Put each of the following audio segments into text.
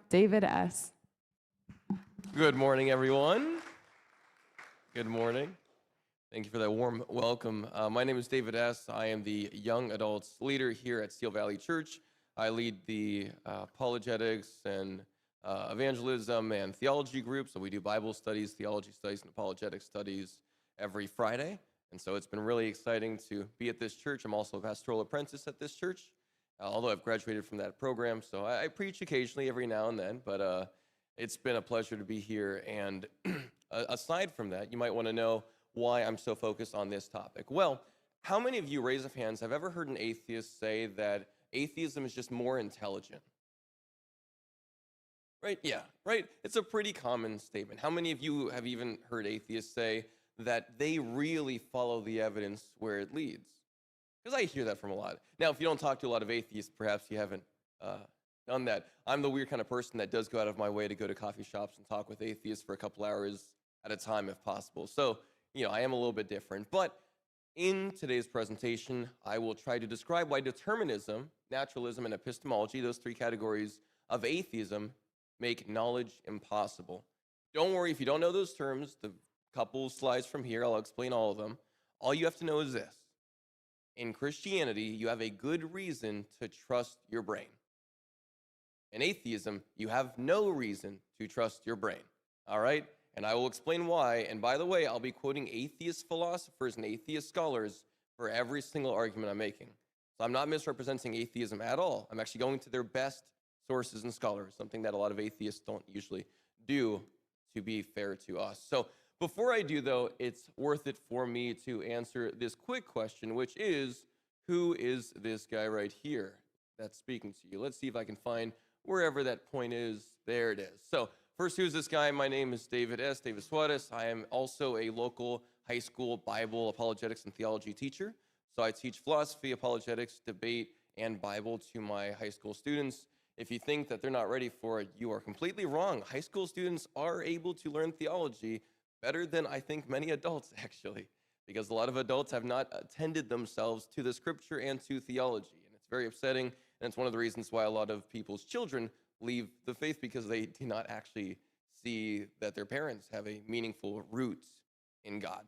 David S. Good morning, everyone. Good morning. Thank you for that warm welcome. My name is David S. I am the young adults leader here at Steel Valley Church. I lead the Apologetics and Evangelism and theology group. So we do Bible studies, theology studies, and apologetic studies every Friday. And so it's been really exciting to be at this church. I'm also a pastoral apprentice at this church, although I've graduated from that program. So I preach occasionally every now and then, but it's been a pleasure to be here. And aside from that, you might want to know why I'm so focused on this topic. Well, how many of you, raise of hands, have ever heard an atheist say that atheism is just more intelligent? Right? Yeah, right? It's a pretty common statement. How many of you have even heard atheists say that they really follow the evidence where it leads? Because I hear that from a lot. Now, if you don't talk to a lot of atheists, perhaps you haven't done that. I'm the weird kind of person that does go out of my way to go to coffee shops and talk with atheists for a couple hours at a time if possible. So, I am a little bit different. But in today's presentation, I will try to describe why determinism, naturalism, and epistemology, those three categories of atheism, make knowledge impossible. Don't worry if you don't know those terms. The couple slides from here, I'll explain all of them. All you have to know is this. In Christianity, you have a good reason to trust your brain. In atheism, you have no reason to trust your brain, all right? And I will explain why. And by the way, I'll be quoting atheist philosophers and atheist scholars for every single argument I'm making. So I'm not misrepresenting atheism at all. I'm actually going to their best sources and scholars, something that a lot of atheists don't usually do, to be fair to us. So before I do, though, it's worth it for me to answer this quick question, which is, who is this guy right here that's speaking to you? Let's see if I can find wherever that point is. There it is. So first, who's this guy? My name is David S. David Suarez. I am also a local high school Bible, apologetics, and theology teacher. So I teach philosophy, apologetics, debate, and Bible to my high school students. If you think that they're not ready for it, you are completely wrong. High school students are able to learn theology better than I think many adults, actually, because a lot of adults have not attended themselves to the scripture and to theology. And it's very upsetting, and it's one of the reasons why a lot of people's children leave the faith, because they do not actually see that their parents have a meaningful root in God.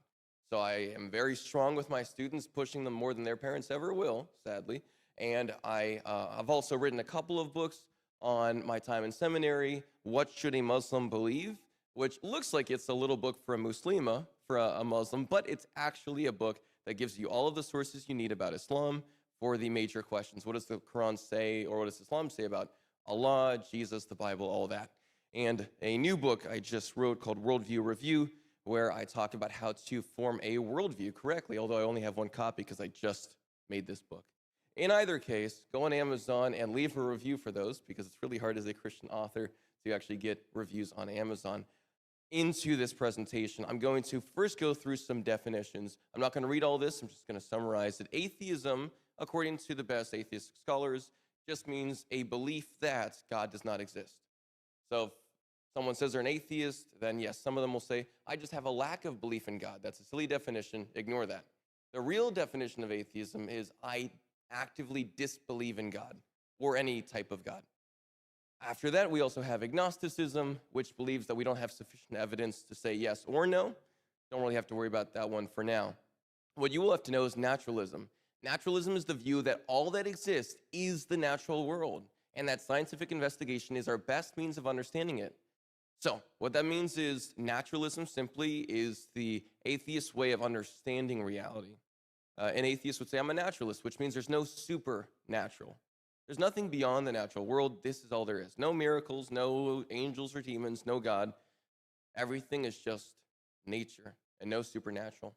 So I am very strong with my students, pushing them more than their parents ever will, sadly. And I've also written a couple of books on my time in seminary, What Should a Muslim Believe?, which looks like it's a little book for a Muslima, for a Muslim, but it's actually a book that gives you all of the sources you need about Islam for the major questions. What does the Quran say, or what does Islam say about Allah, Jesus, the Bible, all that? And a new book I just wrote called Worldview Review, where I talk about how to form a worldview correctly, although I only have one copy because I just made this book. In either case, go on Amazon and leave a review for those, because it's really hard as a Christian author to actually get reviews on Amazon. Into this presentation, I'm going to first go through some definitions. I'm not going to read all this. I'm just going to summarize it. Atheism, according to the best atheistic scholars, just means a belief that God does not exist. So if someone says they're an atheist, then yes, some of them will say, I just have a lack of belief in God. That's a silly definition. Ignore that. The real definition of atheism is I actively disbelieve in God, or any type of God. After that, we also have agnosticism, which believes that we don't have sufficient evidence to say yes or no. Don't really have to worry about that one for now. What you will have to know is naturalism. Naturalism is the view that all that exists is the natural world, and that scientific investigation is our best means of understanding it. So what that means is naturalism simply is the atheist way of understanding reality. An atheist would say, I'm a naturalist, which means there's no supernatural. There's nothing beyond the natural world. This is all there is. No miracles, no angels or demons, no God. Everything is just nature and no supernatural.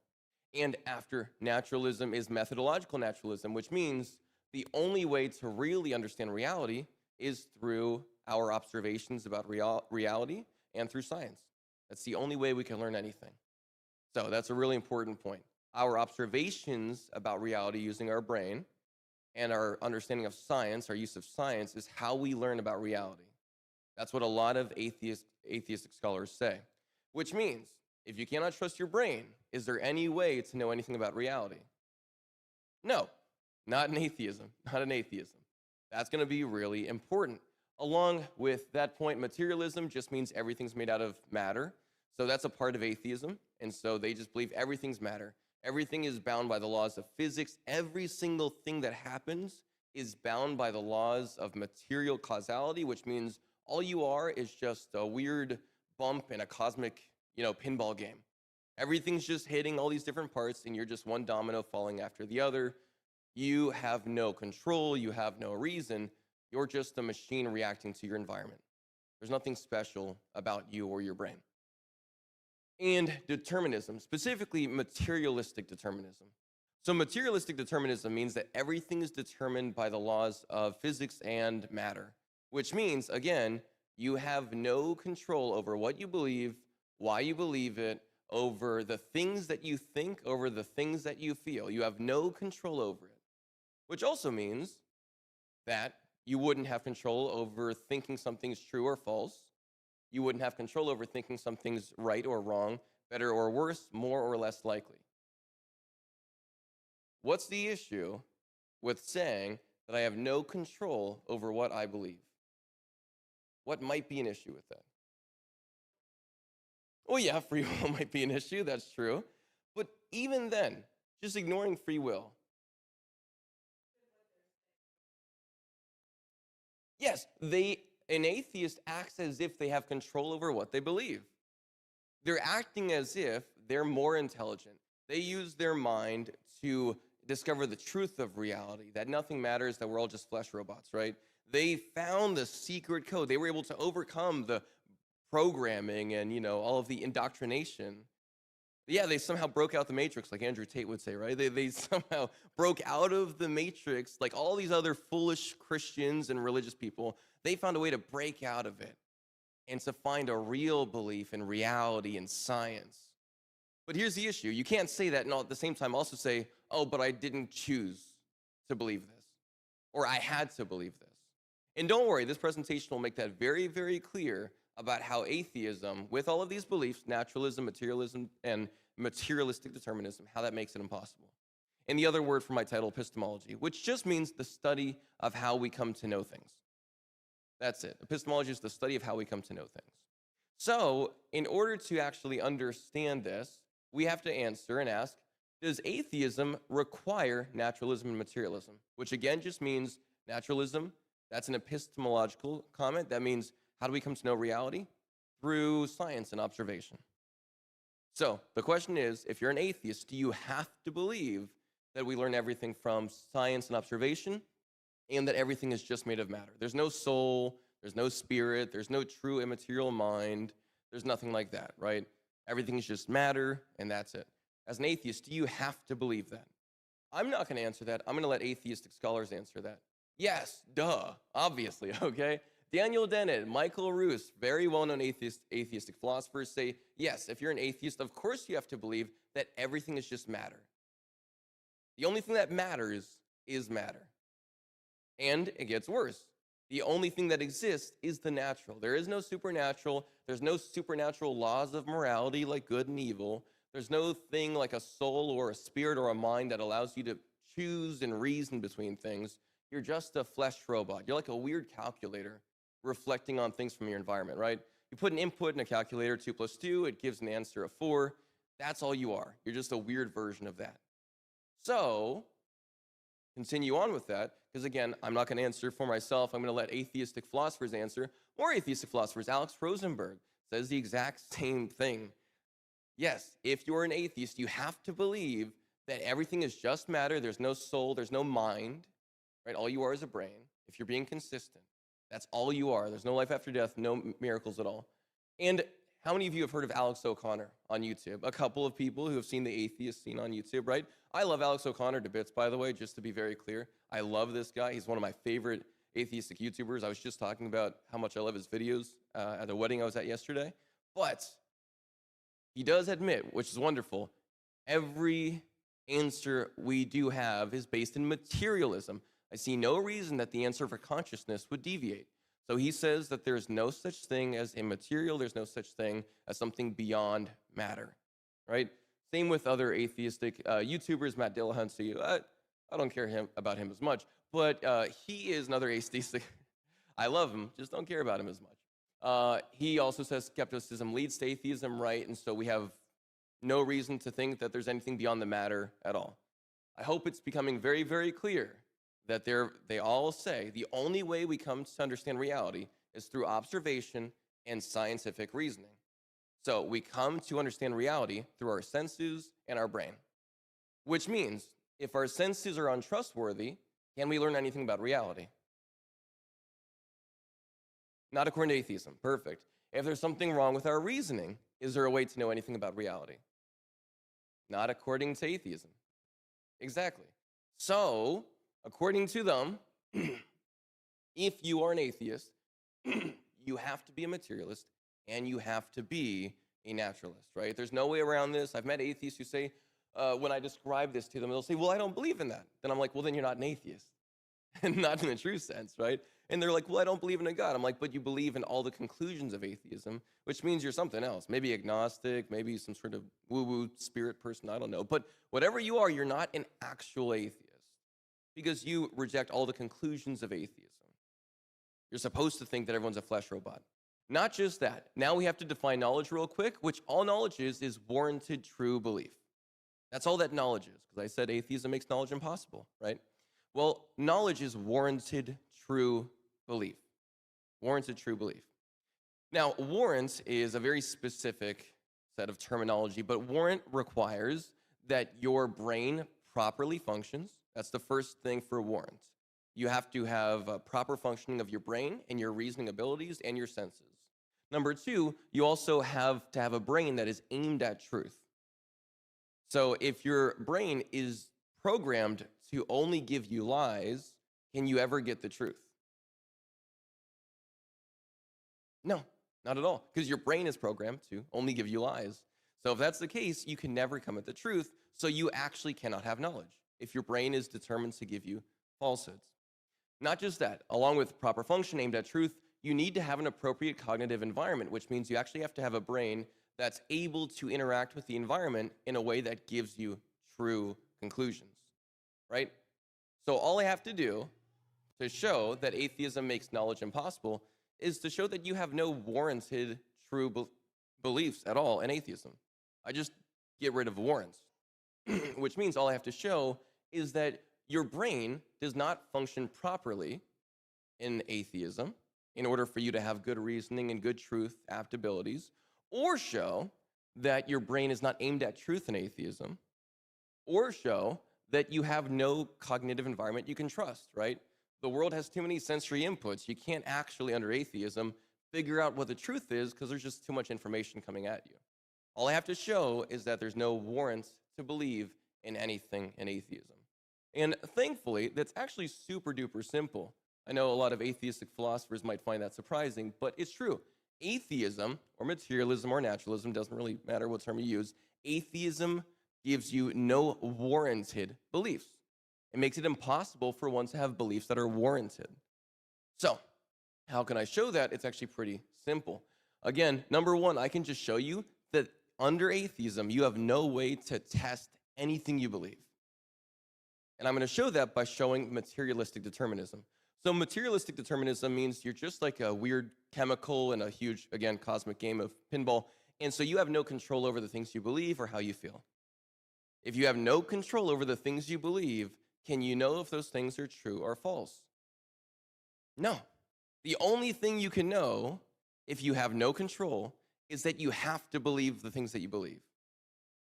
And after naturalism is methodological naturalism, which means the only way to really understand reality is through our observations about reality and through science. That's the only way we can learn anything. So that's a really important point. Our observations about reality using our brain and our understanding of science, our use of science, is how we learn about reality. That's what a lot of atheistic scholars say. Which means, if you cannot trust your brain, is there any way to know anything about reality? No, not in atheism, not in atheism. That's going to be really important. Along with that point, materialism just means everything's made out of matter. So that's a part of atheism. And so they just believe everything's matter. Everything is bound by the laws of physics. Every single thing that happens is bound by the laws of material causality, which means all you are is just a weird bump in a cosmic, pinball game. Everything's just hitting all these different parts, and you're just one domino falling after the other. You have no control. You have no reason. You're just a machine reacting to your environment. There's nothing special about you or your brain. And determinism, specifically materialistic determinism. So materialistic determinism means that everything is determined by the laws of physics and matter, which means, again, you have no control over what you believe, why you believe it, over the things that you think, over the things that you feel. You have no control over it, which also means that you wouldn't have control over thinking something's true or false. You wouldn't have control over thinking something's right or wrong, better or worse, more or less likely. What's the issue with saying that I have no control over what I believe? What might be an issue with that? Oh yeah, free will might be an issue, that's true. But even then, just ignoring free will. Yes, an atheist acts as if they have control over what they believe. They're acting as if they're more intelligent. They use their mind to discover the truth of reality, that nothing matters, that we're all just flesh robots, right? They found the secret code. They were able to overcome the programming and, all of the indoctrination. Yeah, they somehow broke out the matrix, like Andrew Tate would say, right? They somehow broke out of the matrix, like all these other foolish Christians and religious people. They found a way to break out of it and to find a real belief in reality and science. But here's the issue. You can't say that and at the same time also say, oh, but I didn't choose to believe this, or I had to believe this. And don't worry, this presentation will make that very, very clear about how atheism, with all of these beliefs, naturalism, materialism, and materialistic determinism, how that makes it impossible. And the other word for my title, epistemology, which just means the study of how we come to know things. That's it. Epistemology is the study of how we come to know things. So, in order to actually understand this, we have to answer and ask, does atheism require naturalism and materialism? Which again just means naturalism, that's an epistemological comment. That means, how do we come to know reality? Through science and observation. So, the question is, if you're an atheist, do you have to believe that we learn everything from science and observation, and that everything is just made of matter? There's no soul, there's no spirit, there's no true immaterial mind, there's nothing like that, right? Everything is just matter, and that's it. As an atheist, do you have to believe that? I'm not going to answer that. I'm going to let atheistic scholars answer that. Yes, duh, obviously, okay? Daniel Dennett, Michael Ruse, very well-known atheistic philosophers say, yes, if you're an atheist, of course you have to believe that everything is just matter. The only thing that matters is matter. And it gets worse. The only thing that exists is the natural. There is no supernatural. There's no supernatural laws of morality like good and evil. There's no thing like a soul or a spirit or a mind that allows you to choose and reason between things. You're just a flesh robot. You're like a weird calculator reflecting on things from your environment, right? You put an input in a calculator, 2 plus 2, it gives an answer of 4. That's all you are. You're just a weird version of that. So, continue on with that, because again, I'm not going to answer for myself. I'm going to let atheistic philosophers answer. More atheistic philosophers, Alex Rosenberg, says the exact same thing. Yes, if you're an atheist, you have to believe that everything is just matter. There's no soul, there's no mind, right? All you are is a brain, if you're being consistent. That's all you are. There's no life after death, no miracles at all. And how many of you have heard of Alex O'Connor on YouTube? A couple of people who have seen the atheist scene on YouTube, right? I love Alex O'Connor to bits, by the way, just to be very clear. I love this guy. He's one of my favorite atheistic YouTubers. I was just talking about how much I love his videos at the wedding I was at yesterday. But he does admit, which is wonderful, every answer we do have is based in materialism. I see no reason that the answer for consciousness would deviate. So he says that there's no such thing as immaterial, there's no such thing as something beyond matter, right? Same with other atheistic YouTubers, Matt Dillahunty. I don't care about him as much, but he is another atheistic. I love him, just don't care about him as much. He also says skepticism leads to atheism, right? And so we have no reason to think that there's anything beyond the matter at all. I hope it's becoming very, very clear that they all say the only way we come to understand reality is through observation and scientific reasoning. So we come to understand reality through our senses and our brain, which means if our senses are untrustworthy, can we learn anything about reality? Not according to atheism. Perfect. If there's something wrong with our reasoning, is there a way to know anything about reality? Not according to atheism. Exactly. So, according to them, if you are an atheist, you have to be a materialist and you have to be a naturalist, right? There's no way around this. I've met atheists who say, when I describe this to them, they'll say, well, I don't believe in that. Then I'm like, well, then you're not an atheist. And not in the true sense, right? And they're like, well, I don't believe in a God. I'm like, but you believe in all the conclusions of atheism, which means you're something else. Maybe agnostic, maybe some sort of woo-woo spirit person, I don't know. But whatever you are, you're not an actual atheist because you reject all the conclusions of atheism. You're supposed to think that everyone's a flesh robot. Not just that. Now we have to define knowledge real quick, which all knowledge is warranted true belief. That's all that knowledge is, because I said atheism makes knowledge impossible, right? Well, knowledge is warranted true belief. Warranted true belief. Now, warrant is a very specific set of terminology, but warrant requires that your brain properly functions. That's the first thing for warrant. You have to have a proper functioning of your brain and your reasoning abilities and your senses. Number two, you also have to have a brain that is aimed at truth. So if your brain is programmed to only give you lies, can you ever get the truth? No, not at all, because your brain is programmed to only give you lies. So if that's the case, you can never come at the truth, so you actually cannot have knowledge if your brain is determined to give you falsehoods. Not just that, along with proper function aimed at truth, you need to have an appropriate cognitive environment, which means you actually have to have a brain that's able to interact with the environment in a way that gives you true conclusions, right? So all I have to do to show that atheism makes knowledge impossible is to show that you have no warranted true beliefs at all in atheism. I just get rid of warrants, which means all I have to show is that your brain does not function properly in atheism in order for you to have good reasoning and good truth apt abilities, or show that your brain is not aimed at truth in atheism, or show that you have no cognitive environment you can trust, right? The world has too many sensory inputs. You can't actually, under atheism, figure out what the truth is because there's just too much information coming at you. All I have to show is that there's no warrants to believe in anything in atheism. And thankfully, that's actually super duper simple. I know a lot of atheistic philosophers might find that surprising, but it's true. Atheism, or materialism, or naturalism, doesn't really matter what term you use, atheism gives you no warranted beliefs. It makes it impossible for one to have beliefs that are warranted. So, how can I show that? It's actually pretty simple. Again, number one, I can just show you that under atheism, you have no way to test anything you believe. And I'm going to show that by showing materialistic determinism. So materialistic determinism means you're just like a weird chemical in a huge, again, cosmic game of pinball. And so you have no control over the things you believe or how you feel. If you have no control over the things you believe, can you know if those things are true or false? No. The only thing you can know if you have no control is that you have to believe the things that you believe.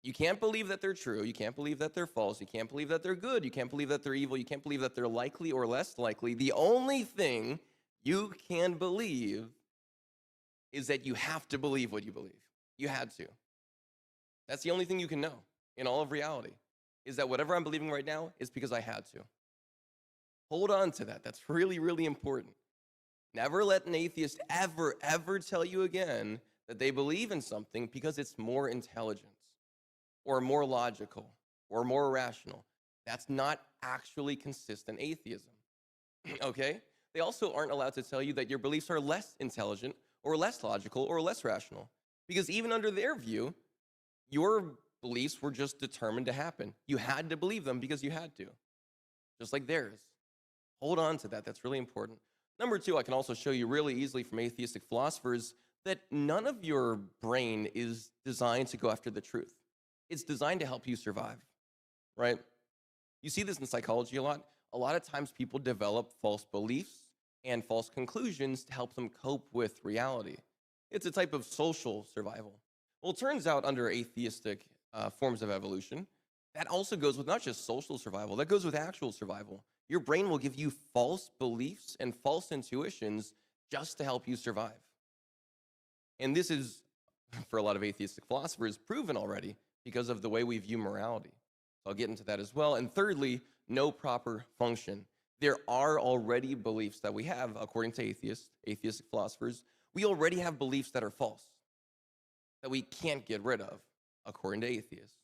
You can't believe that they're true. You can't believe that they're false. You can't believe that they're good. You can't believe that they're evil. You can't believe that they're likely or less likely. The only thing you can believe is that you have to believe what you believe. You had to. That's the only thing you can know in all of reality, is that whatever I'm believing right now is because I had to. Hold on to that. That's really, really important. Never let an atheist ever tell you again that they believe in something because it's more intelligent, or more logical, or more rational. That's not actually consistent atheism, okay? They also aren't allowed to tell you that your beliefs are less intelligent, or less logical, or less rational, because even under their view, your beliefs were just determined to happen. You had to believe them because you had to, just like theirs. Hold on to that. That's really important. Number two, I can also show you really easily from atheistic philosophers that none of your brain is designed to go after the truth. It's designed to help you survive, right? You see this in psychology a lot. A lot of times people develop false beliefs and false conclusions to help them cope with reality. It's a type of social survival. Well, it turns out under atheistic forms of evolution, that also goes with not just social survival, that goes with actual survival. Your brain will give you false beliefs and false intuitions just to help you survive. And this is, for a lot of atheistic philosophers, proven already because of the way we view morality. So I'll get into that as well. And thirdly, no proper function. There are already beliefs that we have, according to atheistic philosophers. We already have beliefs that are false, that we can't get rid of, according to atheists.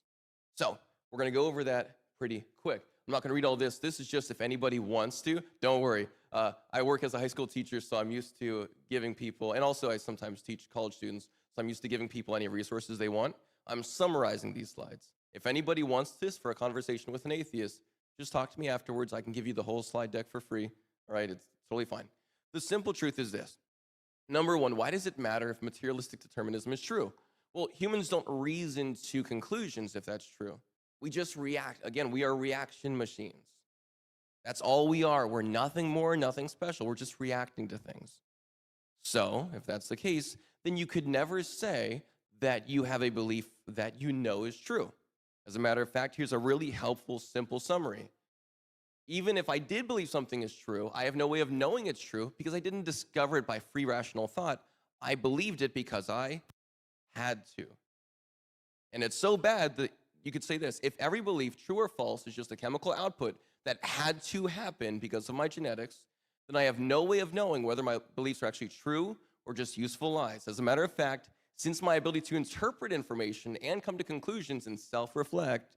So we're going to go over that pretty quick. I'm not going to read all this. This is just if anybody wants to. Don't worry. I work as a high school teacher, so I'm used to giving people, and also I sometimes teach college students, so I'm used to giving people any resources they want. I'm summarizing these slides. If anybody wants this for a conversation with an atheist, just talk to me afterwards. I can give you the whole slide deck for free. All right, it's totally fine. The simple truth is this. Number one, why does it matter if materialistic determinism is true? Well, humans don't reason to conclusions if that's true. We just react. Again, we are reaction machines. That's all we are. We're nothing more, nothing special. We're just reacting to things. So, if that's the case, then you could never say that you have a belief that you know is true. As a matter of fact, here's a really helpful, simple summary. Even if I did believe something is true, I have no way of knowing it's true because I didn't discover it by free rational thought. I believed it because I had to. And it's so bad that you could say this: if every belief, true or false, is just a chemical output that had to happen because of my genetics, then I have no way of knowing whether my beliefs are actually true or just useful lies. As a matter of fact, since my ability to interpret information and come to conclusions and self-reflect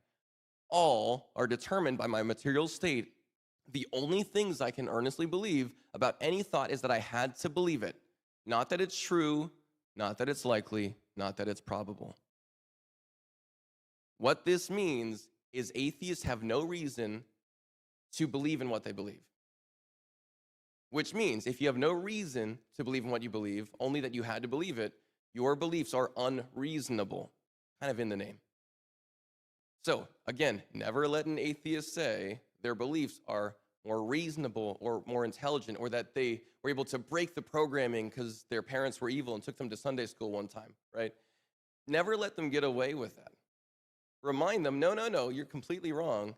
all are determined by my material state, the only things I can earnestly believe about any thought is that I had to believe it. Not that it's true, not that it's likely, not that it's probable. What this means is atheists have no reason to believe in what they believe. Which means if you have no reason to believe in what you believe, only that you had to believe it, your beliefs are unreasonable, kind of in the name. So, again, never let an atheist say their beliefs are more reasonable or more intelligent, or that they were able to break the programming because their parents were evil and took them to Sunday school one time, right? Never let them get away with that. Remind them, no, you're completely wrong.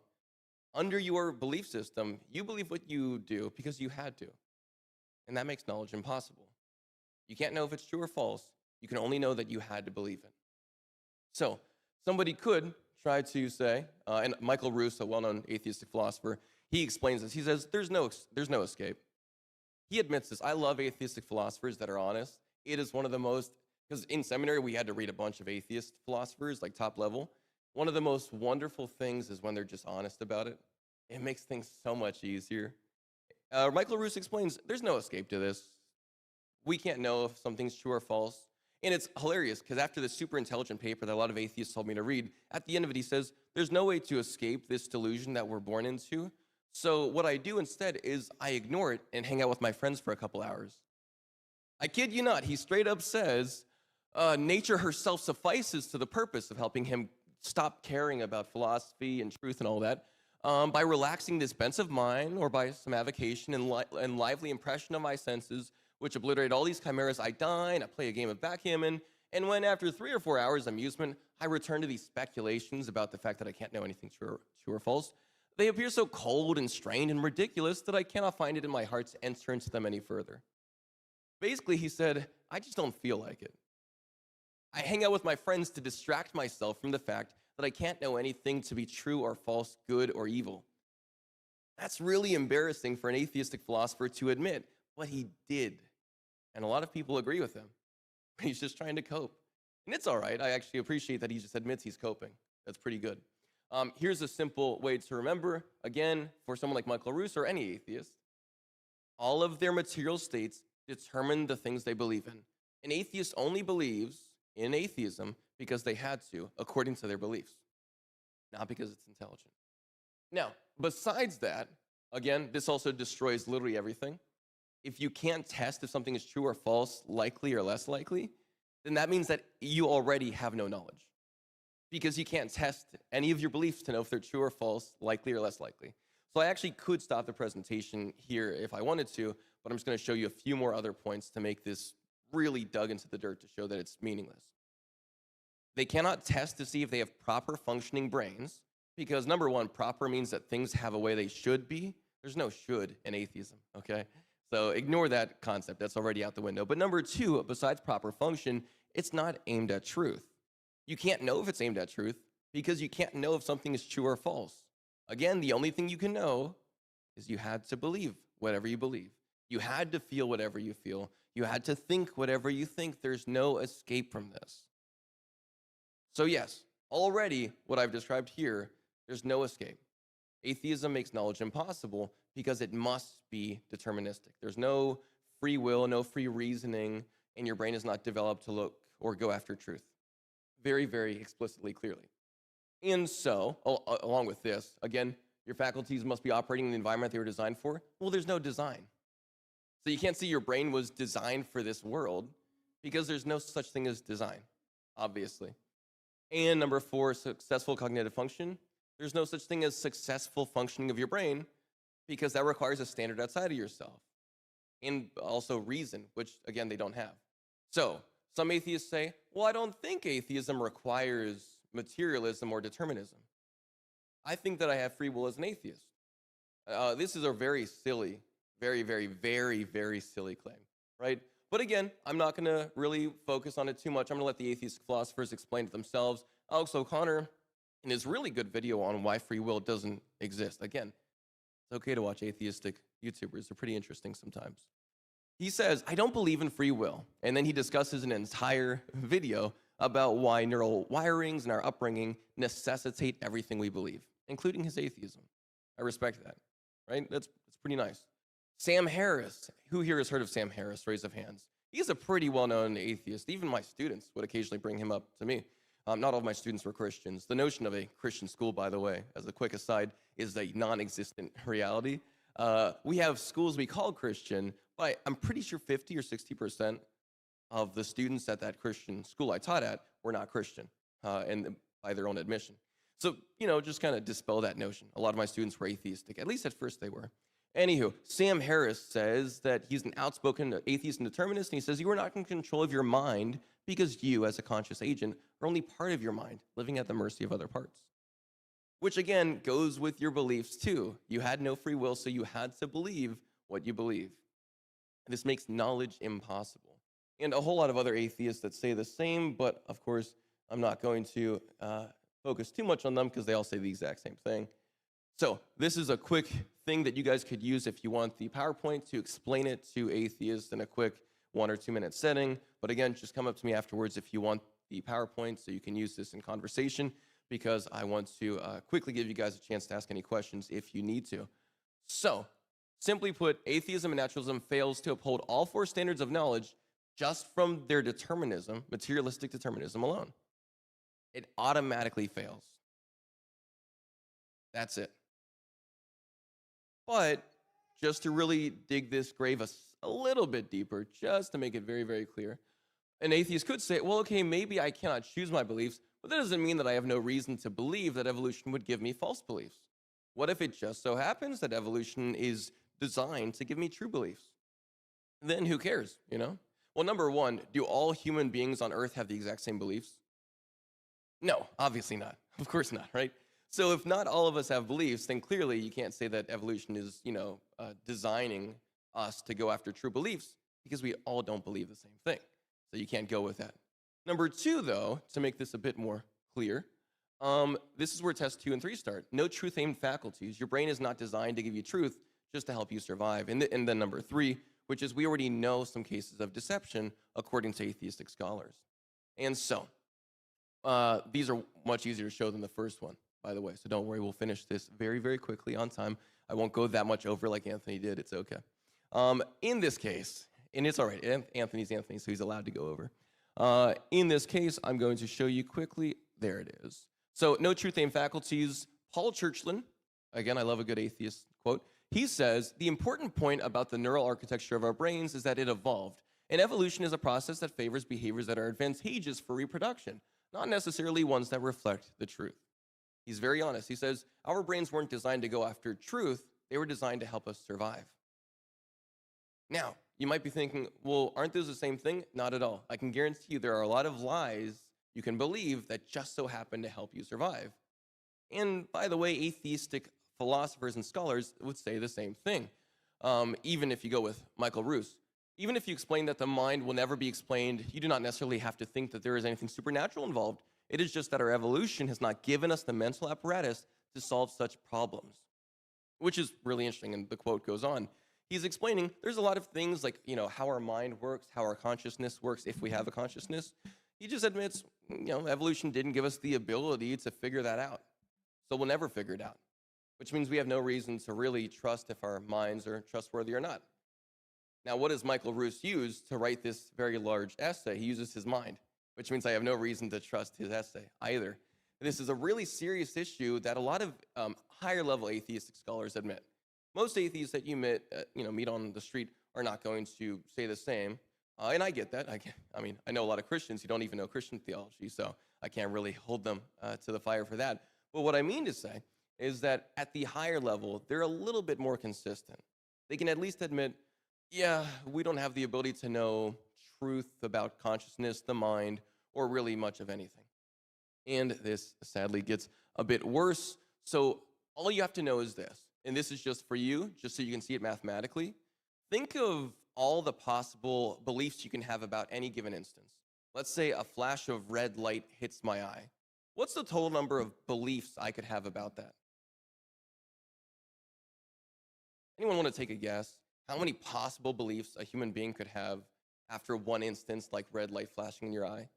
Under your belief system, you believe what you do because you had to. And that makes knowledge impossible. You can't know if it's true or false. You can only know that you had to believe it. So, somebody could try to say, and Michael Ruse, a well-known atheistic philosopher, he explains this. He says, there's no escape. He admits this. I love atheistic philosophers that are honest. It is one of the most, because in seminary we had to read a bunch of atheist philosophers, like top level. One of the most wonderful things is when they're just honest about it. It makes things so much easier. Michael Ruse explains, there's no escape to this. We can't know if something's true or false. And it's hilarious, because after this super intelligent paper that a lot of atheists told me to read, at the end of it he says, there's no way to escape this delusion that we're born into. So what I do instead is I ignore it and hang out with my friends for a couple hours. I kid you not, he straight up says, nature herself suffices to the purpose of helping him stop caring about philosophy and truth and all that, by relaxing this bent of mind, or by some avocation and lively impression of my senses, which obliterate all these chimeras. I dine, I play a game of backgammon, and when after 3 or 4 hours amusement, I return to these speculations about the fact that I can't know anything true or false, they appear so cold and strained and ridiculous that I cannot find it in my heart to enter into them any further. Basically, he said, I just don't feel like it. I hang out with my friends to distract myself from the fact that I can't know anything to be true or false, good or evil. That's really embarrassing for an atheistic philosopher to admit, but he did. And a lot of people agree with him. He's just trying to cope. And it's all right. I actually appreciate that he just admits he's coping. That's pretty good. Here's a simple way to remember, again, for someone like Michael Ruse or any atheist, all of their material states determine the things they believe in. An atheist only believes in atheism because they had to, according to their beliefs, not because it's intelligent. Now, besides that, again, this also destroys literally everything. if you can't test if something is true or false, likely or less likely, then that means that you already have no knowledge, because you can't test any of your beliefs to know if they're true or false, likely or less likely. So I actually could stop the presentation here if I wanted to, but I'm just going to show you a few more other points to make this really dug into the dirt to show that it's meaningless. They cannot test to see if they have proper functioning brains, because number one, proper means that things have a way they should be. There's no should in atheism, okay? So ignore that concept. That's already out the window. But number two, besides proper function, it's not aimed at truth. You can't know if it's aimed at truth because you can't know if something is true or false. Again, the only thing you can know is you had to believe whatever you believe. You had to feel whatever you feel. You had to think whatever you think. There's no escape from this. So yes, already what I've described here, there's no escape. Atheism makes knowledge impossible because it must be deterministic. There's no free will, no free reasoning, and your brain is not developed to look or go after truth. Very, very explicitly, clearly. And so, along with this, again, your faculties must be operating in the environment they were designed for. Well, there's no design. So you can't see your brain was designed for this world because there's no such thing as design, obviously. And number four, successful cognitive function. There's no such thing as successful functioning of your brain because that requires a standard outside of yourself. And also reason, which, again, they don't have. So some atheists say, well, I don't think atheism requires materialism or determinism. I think that I have free will as an atheist. This is a very silly, very, very, very, very silly claim, right? But again, I'm not going to really focus on it too much. I'm going to let the atheist philosophers explain it themselves. Alex O'Connor, in his really good video on why free will doesn't exist. Again, it's okay to watch atheistic YouTubers. They're pretty interesting sometimes. He says, I don't believe in free will. And then he discusses an entire video about why neural wirings and our upbringing necessitate everything we believe, including his atheism. I respect that, right? That's pretty nice. Sam Harris. Who here has heard of Sam Harris? Raise of hands. He's a pretty well-known atheist. Even my students would occasionally bring him up to me. Not all of my students were Christians. The notion of a Christian school, by the way, as a quick aside, is a non-existent reality. We have schools we call Christian, but I'm pretty sure 50 or 60% of the students at that Christian school I taught at were not Christian, and by their own admission. So, just kind of dispel that notion. A lot of my students were atheistic. At least at first they were. Anywho, Sam Harris says that he's an outspoken atheist and determinist, and he says you are not in control of your mind because you, as a conscious agent, are only part of your mind, living at the mercy of other parts. Which, again, goes with your beliefs, too. You had no free will, so you had to believe what you believe. And this makes knowledge impossible. And a whole lot of other atheists that say the same, but, of course, I'm not going to focus too much on them because they all say the exact same thing. So this is a quick thing that you guys could use if you want the PowerPoint to explain it to atheists in a quick 1 or 2 minute setting. But again, just come up to me afterwards if you want the PowerPoint so you can use this in conversation, because I want to quickly give you guys a chance to ask any questions if you need to. So, simply put, atheism and naturalism fails to uphold all four standards of knowledge just from their determinism, materialistic determinism alone. It automatically fails. That's it. But just to really dig this grave a little bit deeper, just to make it very, very clear, an atheist could say, well, okay, maybe I cannot choose my beliefs, but that doesn't mean that I have no reason to believe that evolution would give me false beliefs. What if it just so happens that evolution is designed to give me true beliefs? Then who cares, Well, number one, do all human beings on Earth have the exact same beliefs? No, obviously not. Of course not, right? So if not all of us have beliefs, then clearly you can't say that evolution is, designing us to go after true beliefs, because we all don't believe the same thing. So you can't go with that. Number two, though, to make this a bit more clear, this is where tests 2 and 3 start. No truth-aimed faculties. Your brain is not designed to give you truth, just to help you survive. And then number 3, which is we already know some cases of deception according to atheistic scholars. And so these are much easier to show than the first one, by the way. So don't worry, we'll finish this very, very quickly on time. I won't go that much over like Anthony did. It's okay. In this case, and it's all right, Anthony's Anthony, so he's allowed to go over. In this case, I'm going to show you quickly. There it is. So no truth-aimed faculties. Paul Churchland, again, I love a good atheist quote. He says, the important point about the neural architecture of our brains is that it evolved. And evolution is a process that favors behaviors that are advantageous for reproduction, not necessarily ones that reflect the truth. He's very honest. He says, our brains weren't designed to go after truth. They were designed to help us survive. Now, you might be thinking, well, aren't those the same thing? Not at all. I can guarantee you there are a lot of lies you can believe that just so happen to help you survive. And by the way, atheistic philosophers and scholars would say the same thing. Even if you go with Michael Ruse. Even if you explain that the mind will never be explained, you do not necessarily have to think that there is anything supernatural involved. It is just that our evolution has not given us the mental apparatus to solve such problems, which is really interesting. And the quote goes on. He's explaining there's a lot of things like, how our mind works, how our consciousness works, if we have a consciousness. He just admits, evolution didn't give us the ability to figure that out. So we'll never figure it out, which means we have no reason to really trust if our minds are trustworthy or not. Now, what does Michael Ruse use to write this very large essay? He uses his mind, which means I have no reason to trust his essay either. This is a really serious issue that a lot of higher-level atheistic scholars admit. Most atheists that you meet on the street are not going to say the same, and I get that. I know a lot of Christians who don't even know Christian theology, so I can't really hold them to the fire for that. But what I mean to say is that at the higher level, they're a little bit more consistent. They can at least admit, yeah, we don't have the ability to know truth about consciousness, the mind, or really much of anything. And this sadly gets a bit worse. So all you have to know is this, and this is just for you, just so you can see it mathematically. Think of all the possible beliefs you can have about any given instance. Let's say a flash of red light hits my eye. What's the total number of beliefs I could have about that? Anyone want to take a guess? How many possible beliefs a human being could have after one instance like red light flashing in your eye?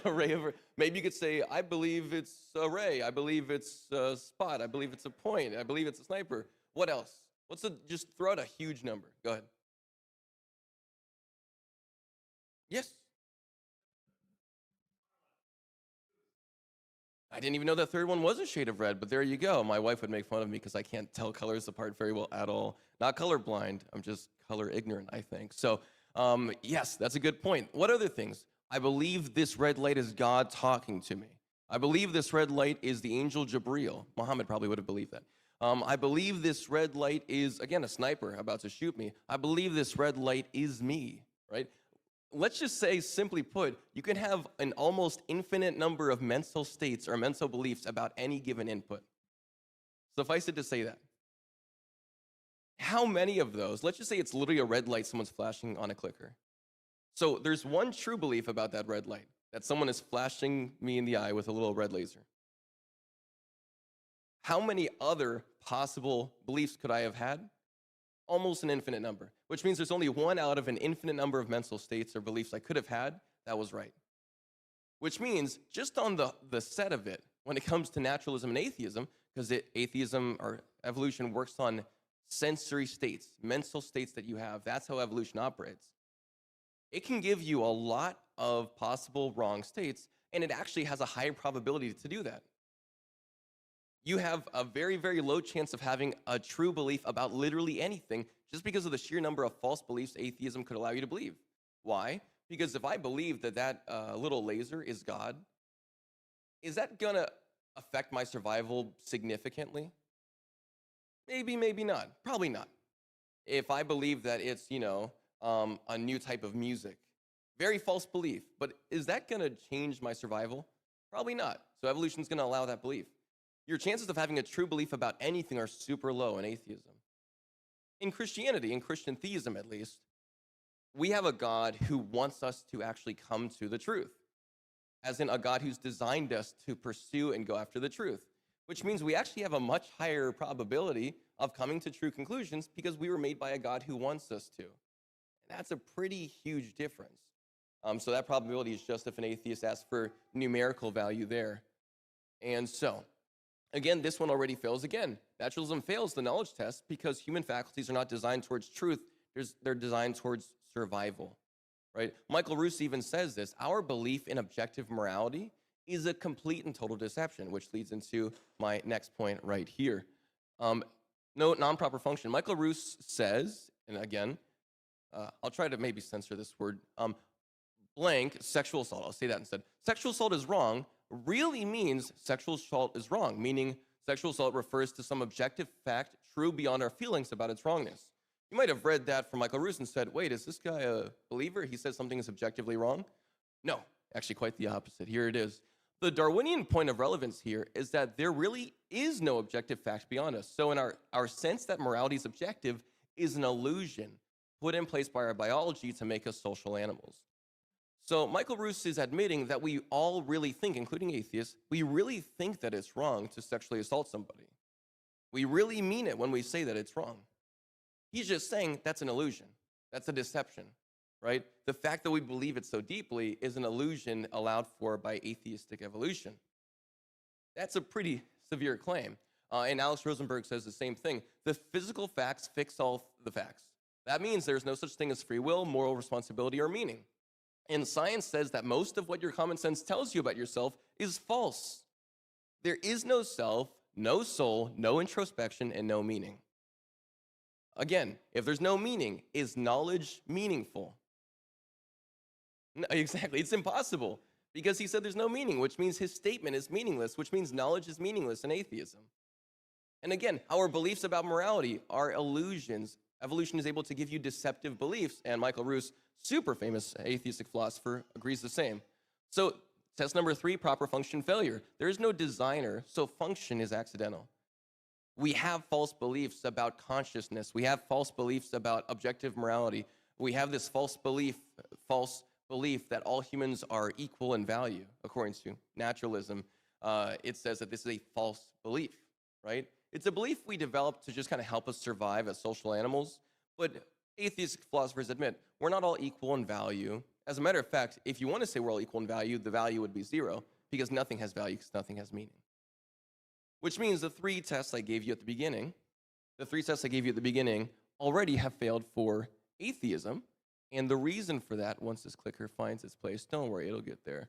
A ray of, maybe you could say, I believe it's a ray. I believe it's a spot. I believe it's a point. I believe it's a sniper. What else? Just throw out a huge number. Go ahead. Yes. I didn't even know that third one was a shade of red, but there you go. My wife would make fun of me because I can't tell colors apart very well at all. Not colorblind. I'm just color ignorant, I think. So, yes, that's a good point. What other things? I believe this red light is God talking to me. I believe this red light is the angel Jabril. Muhammad probably would have believed that. I believe this red light is, again, a sniper about to shoot me. I believe this red light is me, right? Let's just say, simply put, you can have an almost infinite number of mental states or mental beliefs about any given input. Suffice it to say that. How many of those, let's just say it's literally a red light someone's flashing on a clicker. So there's one true belief about that red light, that someone is flashing me in the eye with a little red laser. How many other possible beliefs could I have had? Almost an infinite number, which means there's only one out of an infinite number of mental states or beliefs I could have had that was right. Which means just on the set of it, when it comes to naturalism and atheism, because atheism or evolution works on sensory states, mental states that you have, that's how evolution operates. It can give you a lot of possible wrong states, and it actually has a high probability to do that. You have a very, very low chance of having a true belief about literally anything just because of the sheer number of false beliefs atheism could allow you to believe. Why? Because if I believe that little laser is God, is that going to affect my survival significantly? Maybe, maybe not. Probably not. If I believe that it's, a new type of music, very false belief, but is that going to change my survival? Probably not. So evolution is going to allow that belief. Your chances of having a true belief about anything are super low in atheism. In Christianity, in Christian theism at least, we have a God who wants us to actually come to the truth, as in a God who's designed us to pursue and go after the truth, which means we actually have a much higher probability of coming to true conclusions because we were made by a God who wants us to. And that's a pretty huge difference. So that probability is just if an atheist asks for numerical value there. And so, again, this one already fails again. Naturalism fails the knowledge test because human faculties are not designed towards truth. They're designed towards survival, right? Michael Ruse even says this. Our belief in objective morality is a complete and total deception, which leads into my next point right here. No non-proper function. Michael Roos says, and again, I'll try to maybe censor this word, blank sexual assault. I'll say that instead. Sexual assault is wrong really means sexual assault is wrong, meaning sexual assault refers to some objective fact true beyond our feelings about its wrongness. You might have read that from Michael Roos and said, wait, is this guy a believer? He says something is objectively wrong? No, actually quite the opposite. Here it is. The Darwinian point of relevance here is that there really is no objective fact beyond us. So in our sense that morality is objective is an illusion put in place by our biology to make us social animals. So Michael Roos is admitting that we all really think, including atheists, we really think that it's wrong to sexually assault somebody. We really mean it when we say that it's wrong. He's just saying that's an illusion. That's a deception, right? The fact that we believe it so deeply is an illusion allowed for by atheistic evolution. That's a pretty severe claim. And Alex Rosenberg says the same thing. The physical facts fix all the facts. That means there's no such thing as free will, moral responsibility, or meaning. And science says that most of what your common sense tells you about yourself is false. There is no self, no soul, no introspection, and no meaning. Again, if there's no meaning, is knowledge meaningful? No, exactly, it's impossible because he said there's no meaning, which means his statement is meaningless, which means knowledge is meaningless in atheism. And again, our beliefs about morality are illusions. Evolution is able to give you deceptive beliefs, and Michael Roos, super famous atheistic philosopher, agrees the same. So test number 3, proper function failure. There is no designer, so function is accidental. We have false beliefs about consciousness. We have false beliefs about objective morality. We have this false belief that all humans are equal in value, according to naturalism. It says that this is a false belief, right? It's a belief we developed to just kind of help us survive as social animals, but atheistic philosophers admit we're not all equal in value. As a matter of fact, if you want to say we're all equal in value, the value would be 0 because nothing has value because nothing has meaning. Which means the 3 tests I gave you at the beginning, already have failed for atheism. And the reason for that, once this clicker finds its place, don't worry, it'll get there.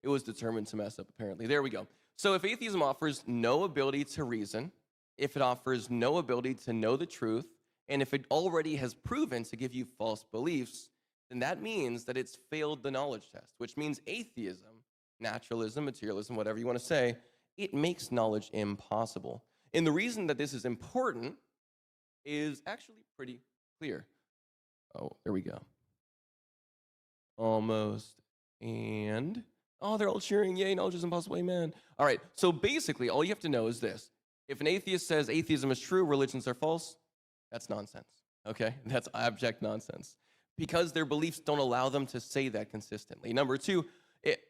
It was determined to mess up, apparently. There we go. So if atheism offers no ability to reason, if it offers no ability to know the truth, and if it already has proven to give you false beliefs, then that means that it's failed the knowledge test, which means atheism, naturalism, materialism, whatever you want to say, it makes knowledge impossible. And the reason that this is important is actually pretty clear. Oh, there we go. Almost. And, oh, they're all cheering. Yay, knowledge is impossible. Amen. All right, so basically, all you have to know is this. If an atheist says atheism is true, religions are false, that's nonsense, okay? That's abject nonsense. Because their beliefs don't allow them to say that consistently. Number 2,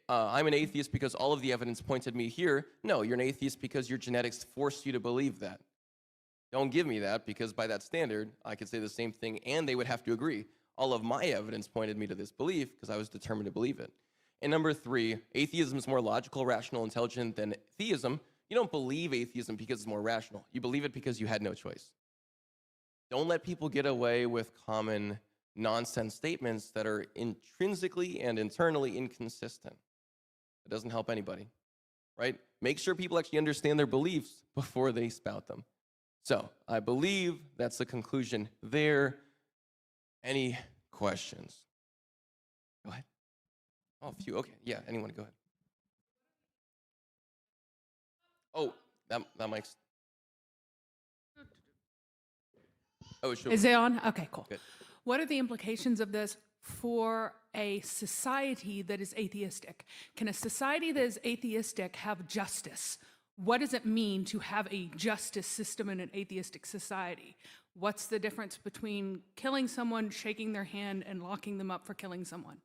I'm an atheist because all of the evidence pointed me here. No, you're an atheist because your genetics forced you to believe that. Don't give me that, because by that standard, I could say the same thing and they would have to agree. All of my evidence pointed me to this belief because I was determined to believe it. And number 3, atheism is more logical, rational, intelligent than theism. You don't believe atheism because it's more rational. You believe it because you had no choice. Don't let people get away with common nonsense statements that are intrinsically and internally inconsistent. It doesn't help anybody, right? Make sure people actually understand their beliefs before they spout them. So I believe that's the conclusion there. Any questions? Go ahead. Oh, a few. Okay. Yeah, anyone, go ahead. Oh, that mic's. Oh, it should. Is it on? Okay, cool. Good. What are the implications of this for a society that is atheistic? Can a society that is atheistic have justice? What does it mean to have a justice system in an atheistic society? What's the difference between killing someone, shaking their hand, and locking them up for killing someone?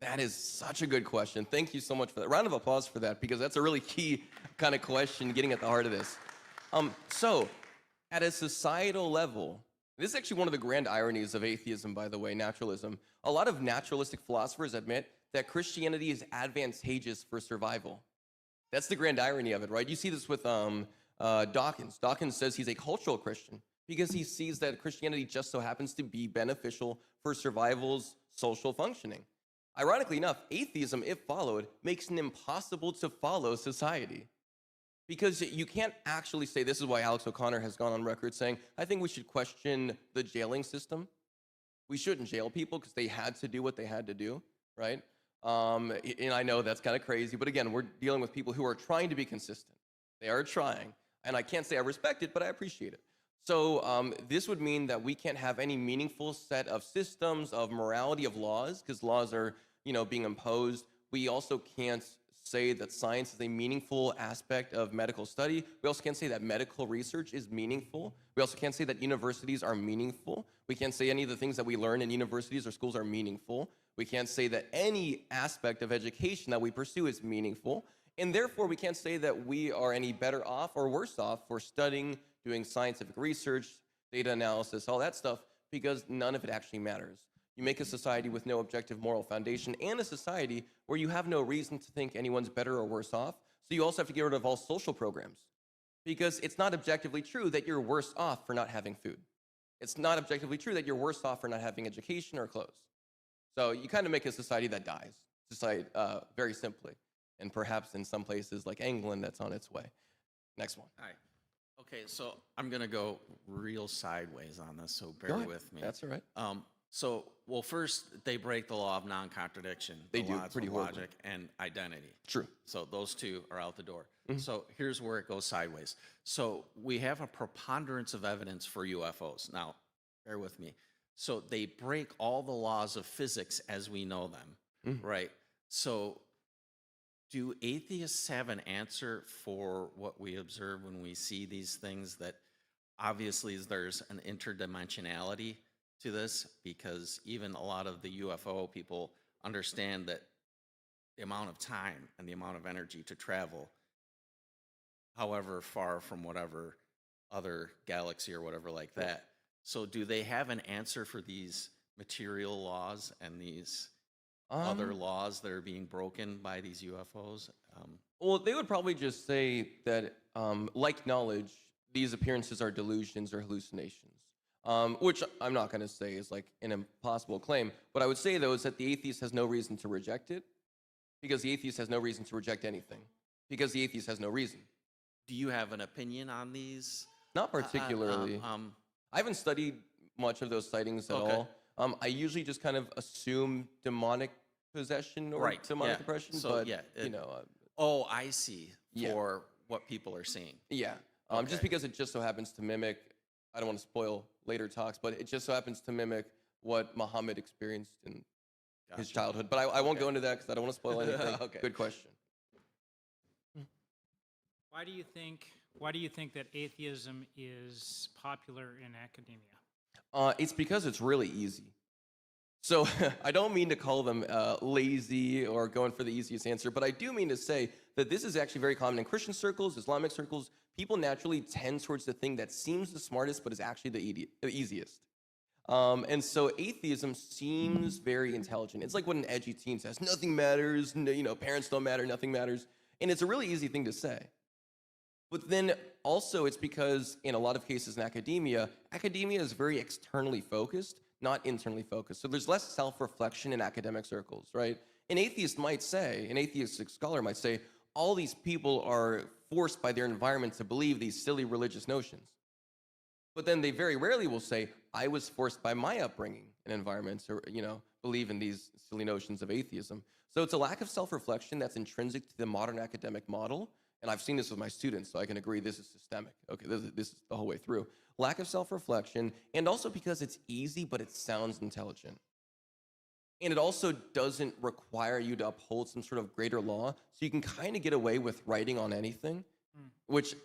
That is such a good question. Thank you so much for that. Round of applause for that, because that's a really key kind of question getting at the heart of this. So, at a societal level, this is actually one of the grand ironies of atheism, by the way, naturalism. A lot of naturalistic philosophers admit that Christianity is advantageous for survival. That's the grand irony of it, right? You see this with Dawkins. Dawkins says he's a cultural Christian because he sees that Christianity just so happens to be beneficial for survival's social functioning. Ironically enough, atheism, if followed, makes it impossible to follow society. Because you can't actually say, this is why Alex O'Connor has gone on record saying, I think we should question the jailing system. We shouldn't jail people because they had to do what they had to do, right? And I know that's kind of crazy, but again, we're dealing with people who are trying to be consistent. They are trying, and I can't say I respect it, but I appreciate it. So this would mean that we can't have any meaningful set of systems of morality of laws, because laws are, being imposed. We also can't say that science is a meaningful aspect of medical study. We also can't say that medical research is meaningful. We also can't say that universities are meaningful. We can't say any of the things that we learn in universities or schools are meaningful. We can't say that any aspect of education that we pursue is meaningful. And therefore, we can't say that we are any better off or worse off for studying, doing scientific research, data analysis, all that stuff, because none of it actually matters. You make a society with no objective moral foundation and a society where you have no reason to think anyone's better or worse off. So you also have to get rid of all social programs, because it's not objectively true that you're worse off for not having food. It's not objectively true that you're worse off for not having education or clothes. So you kind of make a society that dies, society, very simply. And perhaps in some places like England, that's on its way. Next one. Hi. Okay, so I'm going to go real sideways on this, so bear with me. That's all right. Well, first, they break the law of non-contradiction. They the do, laws pretty of horribly. logic and identity. True. So those two are out the door. So here's where it goes sideways. So we have a preponderance of evidence for UFOs. Now, bear with me. So they break all the laws of physics as we know them, right? So do atheists have an answer for what we observe when we see these things, that obviously there's an interdimensionality to this? Because even a lot of the UFO people understand that the amount of time and the amount of energy to travel, however far from whatever other galaxy or whatever like that. So do they have an answer for these material laws and these other laws that are being broken by these UFOs? Well, they would probably just say that, like knowledge, these appearances are delusions or hallucinations, which I'm not going to say is like an impossible claim. What I would say, though, is that the atheist has no reason to reject it, because the atheist has no reason to reject anything, because the atheist has no reason. Do you have an opinion on these? Not particularly. I haven't studied much of those sightings at all. I usually just kind of assume demonic possession or demonic oppression, So, but oh, I see. For what people are seeing. Yeah. Just because it just so happens to mimic, I don't want to spoil later talks, but it just so happens to mimic what Muhammad experienced in his childhood. But I won't go into that because I don't want to spoil anything. Good question. Why do you think that atheism is popular in academia? It's because it's really easy. So I don't mean to call them lazy or going for the easiest answer, but I do mean to say that this is actually very common in Christian circles, Islamic circles. People naturally tend towards the thing that seems the smartest, but is actually the easiest. And so atheism seems very intelligent. It's like what an edgy teen says: nothing matters, parents don't matter, nothing matters. And it's a really easy thing to say. But then also it's because in a lot of cases in academia is very externally focused, not internally focused. So there's less self-reflection in academic circles, right? An atheistic scholar might say, all these people are forced by their environment to believe these silly religious notions. But then they very rarely will say, I was forced by my upbringing and environment to, believe in these silly notions of atheism. So it's a lack of self-reflection that's intrinsic to the modern academic model. And I've seen this with my students, so I can agree this is systemic. Okay, this is the whole way through. Lack of self-reflection, and also because it's easy, but it sounds intelligent. And it also doesn't require you to uphold some sort of greater law, so you can kind of get away with writing on anything, which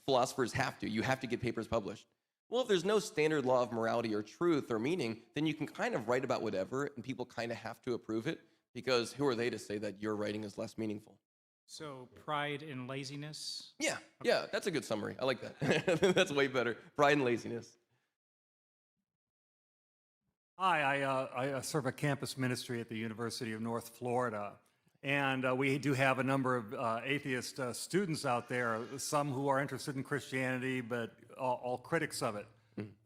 philosophers have to. You have to get papers published. Well, if there's no standard law of morality or truth or meaning, then you can kind of write about whatever, and people kind of have to approve it, because who are they to say that your writing is less meaningful? So pride and laziness? Yeah, that's a good summary. I like that. That's way better. Pride and laziness. Hi, I serve a campus ministry at the University of North Florida, and we do have a number of atheist students out there, some who are interested in Christianity, but all critics of it.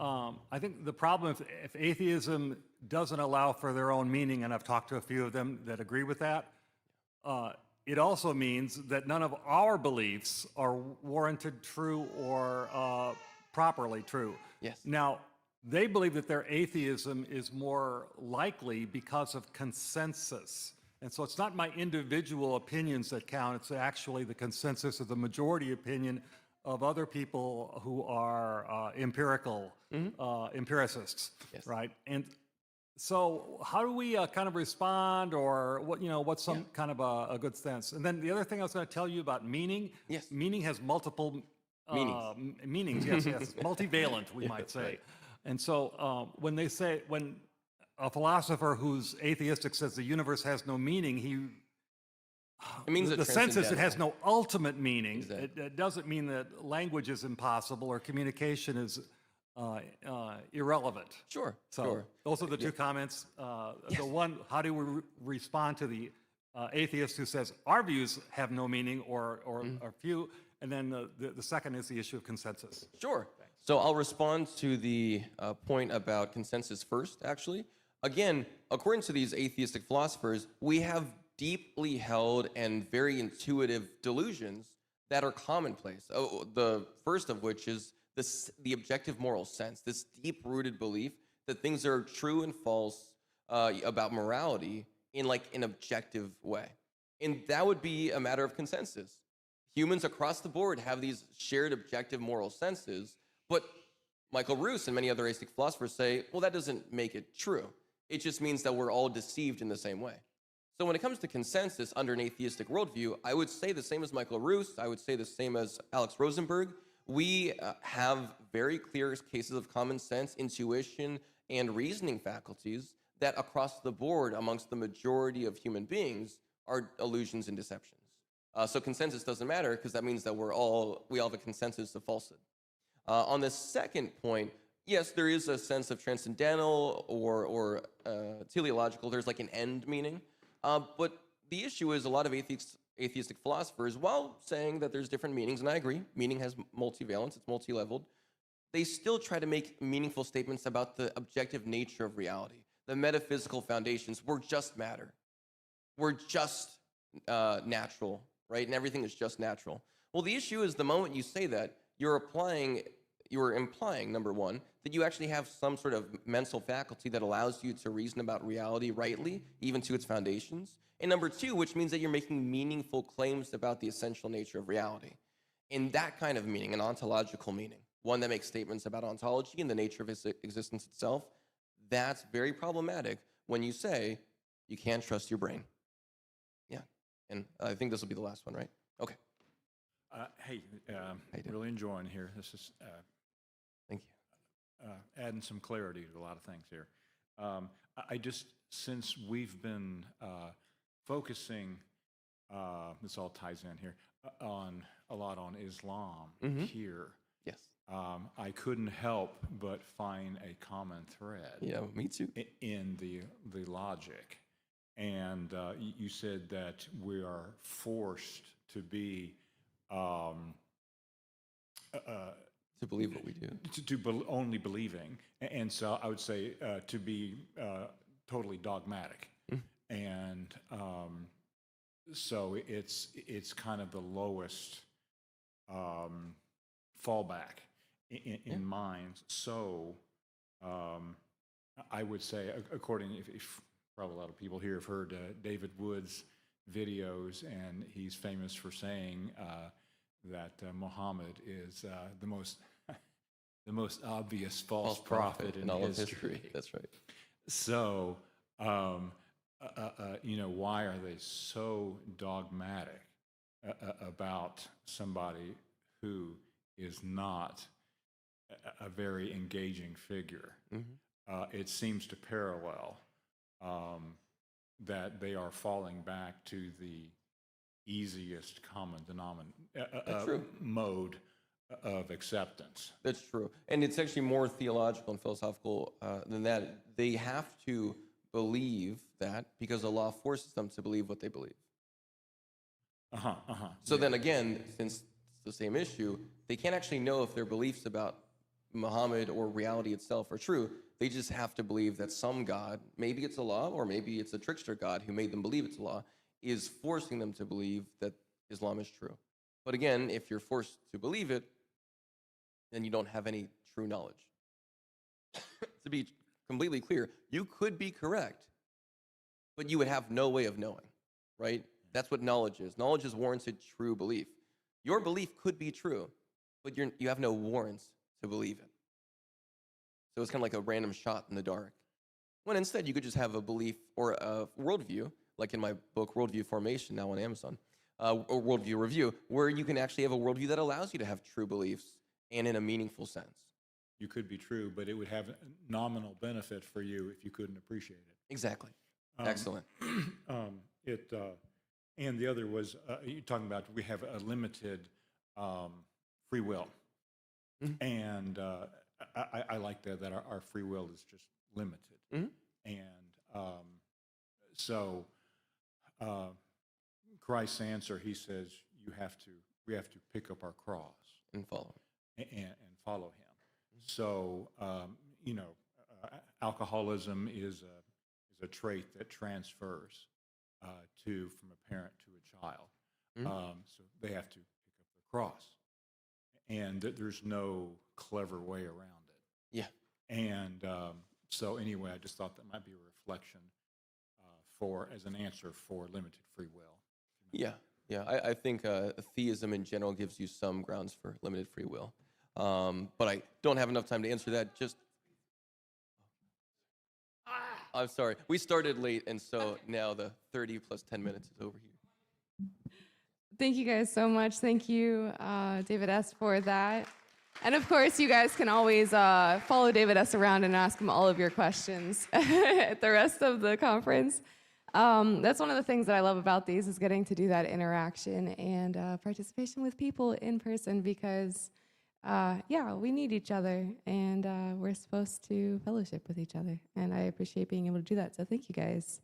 I think the problem, if atheism doesn't allow for their own meaning, and I've talked to a few of them that agree with that. It also means that none of our beliefs are warranted true or properly true. Yes. Now, they believe that their atheism is more likely because of consensus. And so it's not my individual opinions that count, it's actually the consensus of the majority opinion of other people who are empiricists, Yes. right? And so how do we kind of respond, or what's some kind of a good sense? And then the other thing I was going to tell you about meaning, Yes. meaning has multiple meanings, yes, multivalent, we might say. right. And so when a philosopher who's atheistic says the universe has no meaning, It means the it's sense is it has transcendental. no ultimate meaning. Exactly. It doesn't mean that language is impossible or communication is irrelevant. Sure, So sure. those are the two comments. The one, how do we respond to the atheist who says our views have no meaning or few? And then the second is the issue of consensus. Sure. So I'll respond to the point about consensus first, actually. Again, according to these atheistic philosophers, we have deeply held and very intuitive delusions that are commonplace. The first of which is the objective moral sense, this deep-rooted belief that things are true and false about morality in like an objective way. And that would be a matter of consensus. Humans across the board have these shared objective moral senses, but Michael Roos and many other atheistic philosophers say, well, that doesn't make it true. It just means that we're all deceived in the same way. So when it comes to consensus under an atheistic worldview, I would say the same as Michael Roos, I would say the same as Alex Rosenberg. We have very clear cases of common sense, intuition, and reasoning faculties that across the board amongst the majority of human beings are illusions and deceptions. So consensus doesn't matter because that means that we all have a consensus of falsehood. On the second point, yes, there is a sense of transcendental or teleological. There's like an end meaning. But the issue is a lot of atheistic philosophers, while saying that there's different meanings, and I agree, meaning has multivalence, it's multi-leveled, they still try to make meaningful statements about the objective nature of reality, the metaphysical foundations. We're just matter. We're just natural, right? And everything is just natural. Well, the issue is the moment you say that, you're implying, number one, that you actually have some sort of mental faculty that allows you to reason about reality rightly, even to its foundations. And number two, which means that you're making meaningful claims about the essential nature of reality. In that kind of meaning, an ontological meaning, one that makes statements about ontology and the nature of its existence itself, that's very problematic when you say you can't trust your brain. Yeah, and I think this will be the last one, right? Okay. Hey, you really enjoying here. This is Thank you. adding some clarity to a lot of things here. I just, since we've been focusing, this all ties in here, on a lot on Islam here. Yes. I couldn't help but find a common thread. Yeah, me too. In the logic. And you said that we are forced to be To believe what we do. only believing, and so I would say to be totally dogmatic, and so it's kind of the lowest fallback in minds. So I would say, according, if probably a lot of people here have heard David Wood's videos, and he's famous for saying that Muhammad is the most obvious false prophet in all history. of history. That's right. So, why are they so dogmatic about somebody who is not a very engaging figure? It seems to parallel that they are falling back to the easiest common mode of acceptance. That's true. And it's actually more theological and philosophical than that. They have to believe that because the law forces them to believe what they believe. So then again, since it's the same issue, they can't actually know if their beliefs about Muhammad or reality itself are true. They just have to believe that some God, maybe it's a law or maybe it's a trickster God who made them believe it's a law, is forcing them to believe that Islam is true. But again, if you're forced to believe it, then you don't have any true knowledge. To be completely clear, you could be correct, but you would have no way of knowing, right? That's what knowledge is. Knowledge is warranted true belief. Your belief could be true, but you have no warrants to believe it. So it's kind of like a random shot in the dark. When instead you could just have a belief or a worldview, like in my book, Worldview Formation, now on Amazon, or Worldview Review, where you can actually have a worldview that allows you to have true beliefs and in a meaningful sense. You could be true, but it would have a nominal benefit for you if you couldn't appreciate it. Exactly. Excellent. And the other was, you're talking about we have a limited free will. And I like that our free will is just limited. And so Christ's answer, he says, we have to pick up our cross And follow. and follow him. So, alcoholism is a trait that transfers from a parent to a child. So they have to pick up the cross. And there's no clever way around it. Yeah. And so anyway, I just thought that might be a reflection as an answer for limited free will. Yeah. I think theism in general gives you some grounds for limited free will. But I don't have enough time to answer that. I'm sorry. We started late, and so now the 30 plus 10 minutes is over here. Thank you guys so much. Thank you, David S., for that. And of course, you guys can always follow David S. around and ask him all of your questions at the rest of the conference. That's one of the things that I love about these, is getting to do that interaction and participation with people in person, because we need each other, and we're supposed to fellowship with each other. And I appreciate being able to do that. So thank you guys.